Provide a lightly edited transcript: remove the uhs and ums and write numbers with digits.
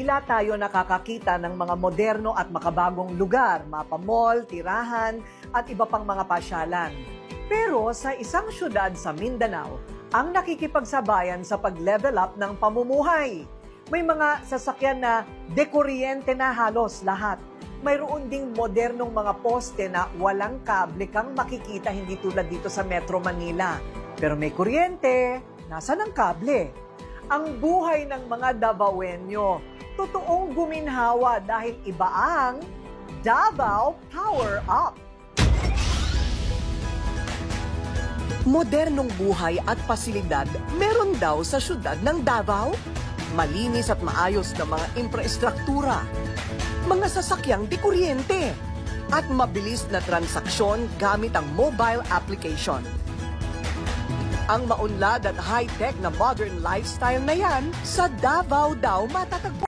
Maynila tayo nakakakita ng mga moderno at makabagong lugar, mapamall, tirahan at iba pang mga pasyalan. Pero sa isang syudad sa Mindanao, ang nakikipagsabayan sa pag-level up ng pamumuhay. May mga sasakyan na dekuryente na halos lahat. Mayroon ding modernong mga poste na walang kable kang makikita, hindi tulad dito sa Metro Manila. Pero may kuryente, nasaan ang kable? Ang buhay ng mga Davaoenyo, totoong guminhawa dahil iba ang Davao Power Up. Modernong buhay at pasilidad meron daw sa syudad ng Davao. Malinis at maayos na mga infrastruktura, mga sasakyang di kuryente, at mabilis na transaksyon gamit ang mobile application. Ang maunlad at high-tech na modern lifestyle na yan, sa Davao daw matatagpo.